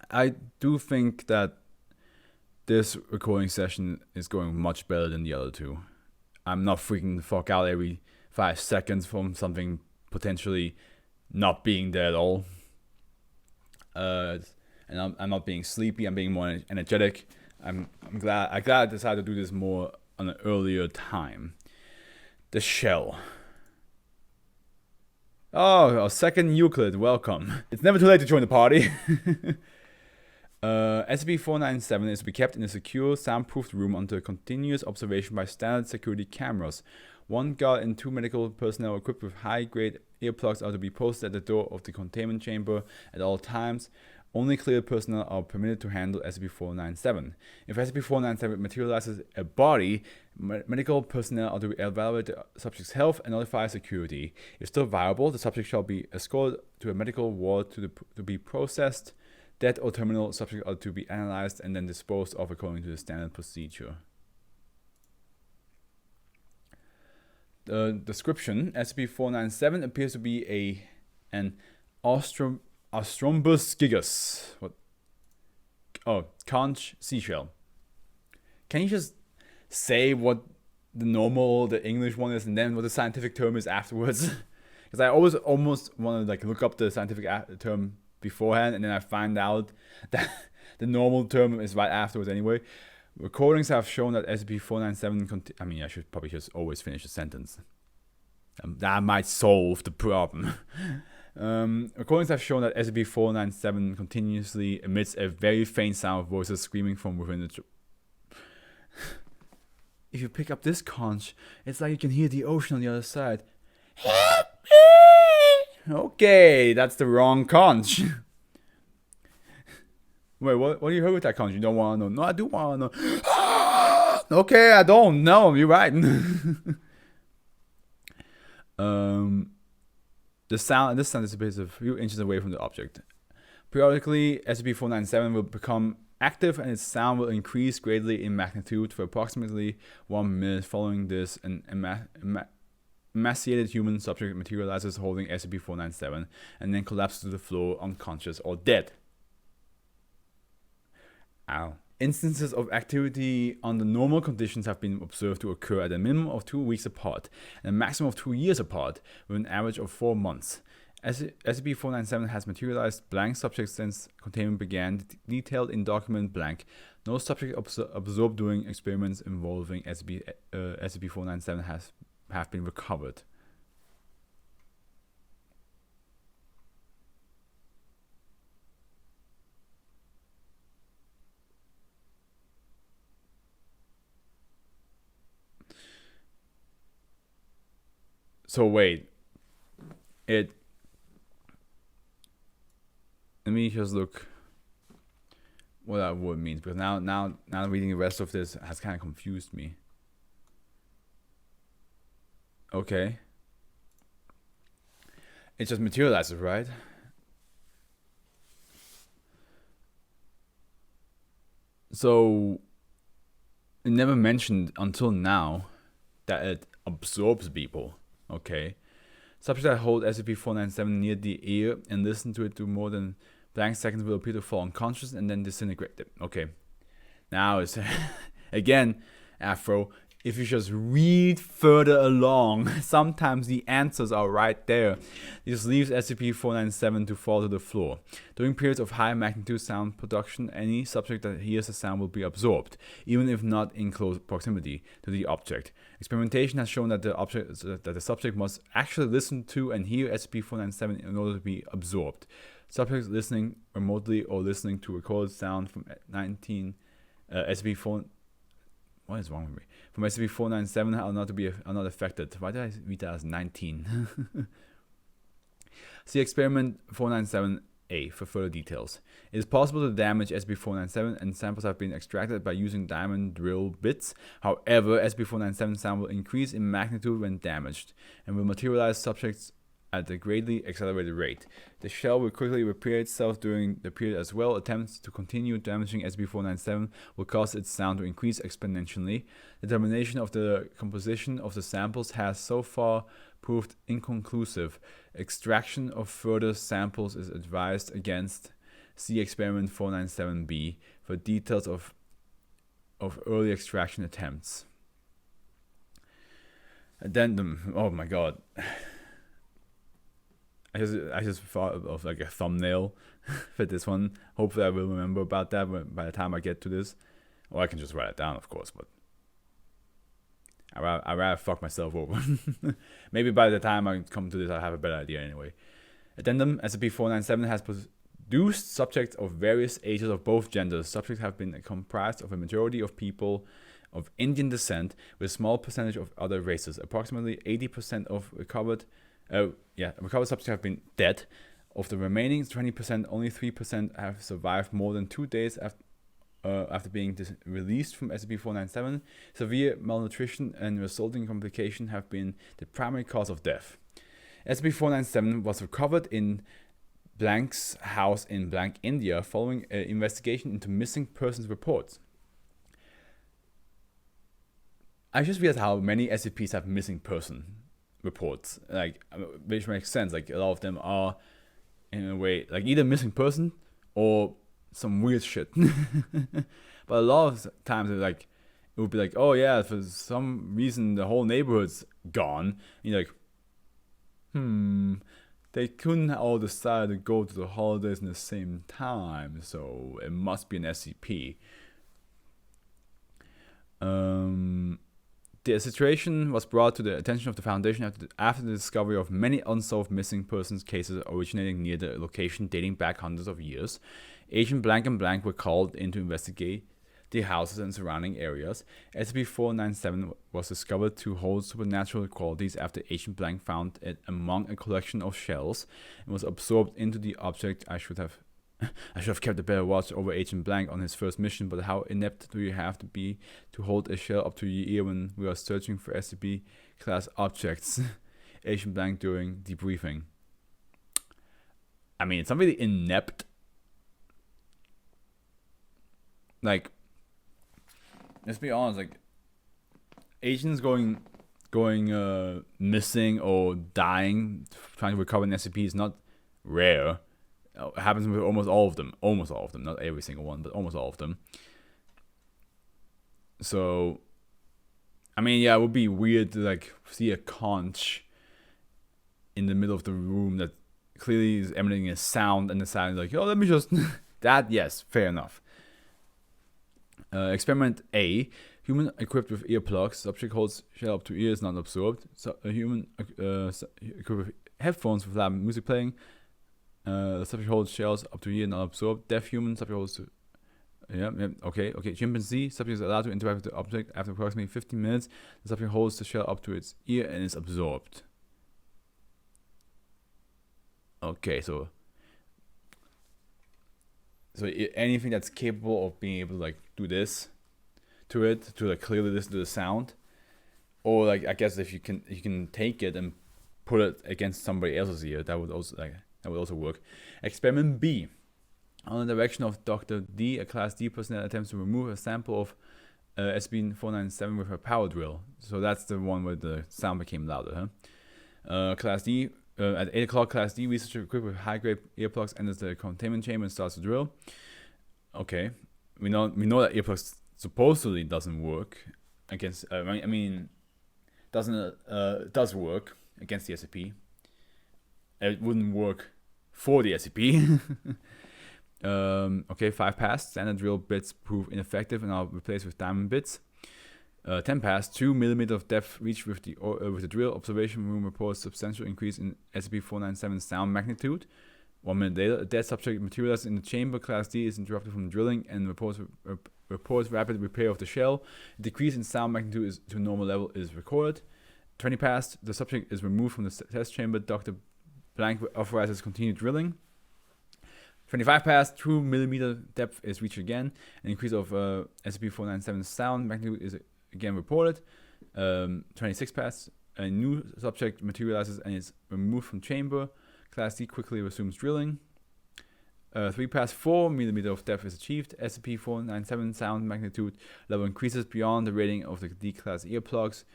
I do think that this recording session is going much better than the other two. I'm not freaking the fuck out every 5 seconds from something potentially not being there at all. And I'm not being sleepy. I'm being more energetic. I'm glad I decided to do this more on an earlier time. The shell. Oh, a second Euclid. Welcome. It's never too late to join the party. SCP-497 is to be kept in a secure, soundproofed room under continuous observation by standard security cameras. 1 guard and 2 medical personnel equipped with high-grade earplugs are to be posted at the door of the containment chamber at all times. Only cleared personnel are permitted to handle SCP-497. If SCP-497 materializes a body, medical personnel are to evaluate the subject's health and notify security. If still viable, the subject shall be escorted to a medical ward to be processed. Dead or terminal subjects are to be analyzed and then disposed of according to the standard procedure. The description: SCP-497 appears to be an Ostrombus gigas. What? Oh, conch seashell. Can you just say what the English one is and then what the scientific term is afterwards? Because I always almost want to look up the scientific term beforehand, and then I find out that the normal term is right afterwards anyway. Recordings have shown that SCP-497 I should probably just always finish the sentence. That might solve the problem. Recordings have shown that SCP-497 continuously emits a very faint sound of voices screaming from within the... If you pick up this conch, it's like you can hear the ocean on the other side. Help me! Okay, that's the wrong conch. Wait, what do you heard with that conch? You don't want to know? No, I do want to know. Okay, I don't know. You're right. This sound is a few inches away from the object. Periodically, SCP-497 will become active and its sound will increase greatly in magnitude for approximately 1 minute. Following this, an emaciated human subject materializes holding SCP-497 and then collapses to the floor unconscious or dead. Ow. Instances of activity under normal conditions have been observed to occur at a minimum of 2 weeks apart and a maximum of 2 years apart, with an average of 4 months. SCP-497 has materialized blank subjects since containment began, detailed in document blank. No subject absorbed during experiments involving SCP-497 have been recovered. So wait, let me just look what that word means, because now reading the rest of this has kind of confused me. Okay, it just materializes, right? So it never mentioned until now that it absorbs people. Okay. Subjects that hold SCP-497 near the ear and listen to it to more than blank seconds will appear to fall unconscious and then disintegrate. Okay. Now it's again, Afro, if you just read further along, sometimes the answers are right there. This leaves SCP-497 to fall to the floor. During periods of high magnitude sound production, any subject that hears the sound will be absorbed, even if not in close proximity to the object. Experimentation has shown that the subject must actually listen to and hear SCP-497 in order to be absorbed. Subjects listening remotely or listening to recorded sound from SCP-4... What is wrong with me? From SCP-497 are not affected. Why did I read that as 19? See Experiment 497A for further details. It is possible to damage SCP-497 and samples have been extracted by using diamond drill bits. However, SCP-497 sound will increase in magnitude when damaged and will materialize subjects at a greatly accelerated rate. The shell will quickly repair itself during the period as well. Attempts to continue damaging SCP-497 will cause its sound to increase exponentially. Determination of the composition of the samples has so far proved inconclusive. Extraction of further samples is advised against. See Experiment 497B for details of early extraction attempts. Addendum. Oh my god. I just thought of like a thumbnail for this one. Hopefully I will remember about that by the time I get to this. Or I can just write it down, of course, but I'd rather fuck myself over. Maybe by the time I come to this, I'll have a better idea anyway. Addendum, SCP-497 has produced subjects of various ages of both genders. Subjects have been comprised of a majority of people of Indian descent, with a small percentage of other races. Approximately 80% of recovered subjects have been dead. Of the remaining 20%, only 3% have survived more than 2 days after being released from SCP-497. Severe malnutrition and resulting complications have been the primary cause of death. SCP-497 was recovered in Blank's house in Blank, India, following an investigation into missing persons reports. I just realized how many SCPs have missing person reports, which makes sense. Like, a lot of them are, in a way, like either missing person or some weird shit. But a lot of times it would be like, oh yeah, for some reason the whole neighborhood's gone. And you're like, they couldn't all decide to go to the holidays in the same time, so it must be an SCP. The situation was brought to the attention of the Foundation after the discovery of many unsolved missing persons cases originating near the location dating back hundreds of years. Agent Blank and Blank were called in to investigate the houses and surrounding areas. SCP-497 was discovered to hold supernatural qualities after Agent Blank found it among a collection of shells and was absorbed into the object. I should have kept a better watch over Agent Blank on his first mission, but how inept do you have to be to hold a shell up to your ear when we are searching for SCP-class objects? Agent Blank during debriefing. I mean, it's not really inept. Like, let's be honest, agents going missing or dying trying to recover an SCP is not rare. It happens with almost all of them, not every single one, but almost all of them. So, I mean, yeah, it would be weird to see a conch in the middle of the room that clearly is emanating a sound, and the sound is let me just that. Yes, fair enough. Experiment A: human equipped with earplugs. Subject holds shell up to ears, not absorbed. A human equipped with headphones with loud music playing. The subject holds shells up to ear, not absorbed. Deaf human. Subject holds okay. Chimpanzee. Subject is allowed to interact with the object after approximately 15 minutes. The subject holds the shell up to its ear and is absorbed. Okay, so anything that's capable of being able to do this to it, to clearly listen to the sound, or I guess if you can take it and put it against somebody else's ear, that would also work. Experiment B: on the direction of Dr. D, a Class D personnel attempts to remove a sample of SCP-497 with a power drill. So that's the one where the sound became louder, huh? Class D. At 8 o'clock, Class D researcher equipped with high-grade earplugs enters the containment chamber and starts to drill. Okay, we know that earplugs supposedly doesn't work against. Does work against the SCP. It wouldn't work for the SCP. Okay, 5 passed. Standard drill bits prove ineffective and are replaced with diamond bits. 10 passed. 2 mm of depth reached with the drill. Observation room reports substantial increase in SCP-497 sound magnitude. 1 minute later, a dead subject materializes in the chamber. Class D is interrupted from drilling and reports rapid repair of the shell. A decrease in sound magnitude to normal level is recorded. 20 passed. The subject is removed from the test chamber. Dr. Blank authorizes continued drilling. 25 passed. 2 mm depth is reached again. An increase of SCP-497 sound magnitude is again reported. 26 passed. A new subject materializes and is removed from chamber. Class D quickly resumes drilling. 3 passed. 4 mm of depth is achieved. SCP-497 sound magnitude level increases beyond the rating of the D class earplugs.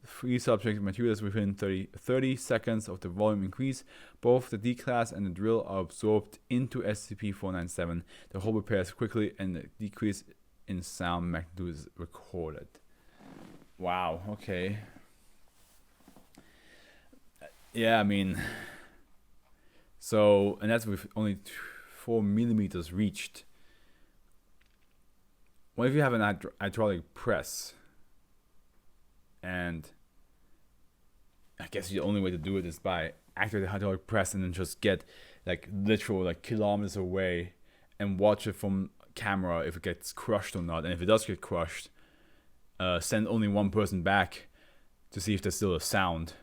3 subject materials within 30 seconds of the volume increase. Both the D-class and the drill are absorbed into SCP-497. The whole repairs quickly and the decrease in sound magnitude is recorded. Wow, okay. Yeah, I mean... So, and that's with only 4 millimeters reached. What if you have an hydraulic press? And I guess the only way to do it is by activate the hydraulic press and then just get like literal like kilometers away and watch it from camera if it gets crushed or not. And if it does get crushed, send only one person back to see if there's still a sound,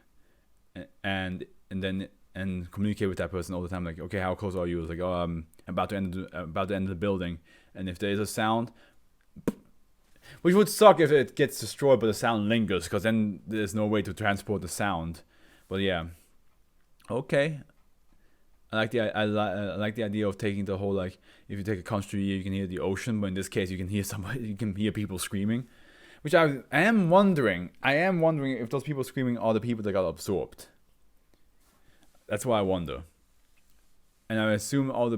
and then communicate with that person all the time. Like, okay, how close are you? It's like, oh, I'm about to end the building, and if there is a sound, which would suck if it gets destroyed but the sound lingers, because then there's no way to transport the sound. But yeah, okay. I like the idea of taking the whole, like, if you take a country, you can hear the ocean, but in this case you can hear people screaming, which I am wondering if those people screaming are the people that got absorbed. That's what I wonder. And I assume all the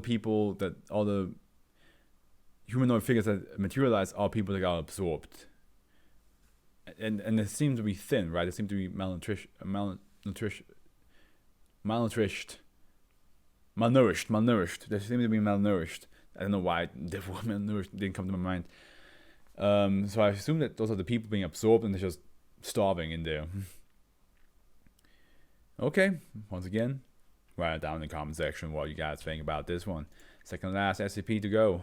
humanoid figures that materialize are people that got absorbed. And they seem to be thin, right? They seem to be malnourished. They seem to be malnourished. I don't know why the word malnourished didn't come to my mind. So I assume that those are the people being absorbed and they're just starving in there. Okay, once again, write it down in the comment section what you guys think about this one. Second last SCP to go.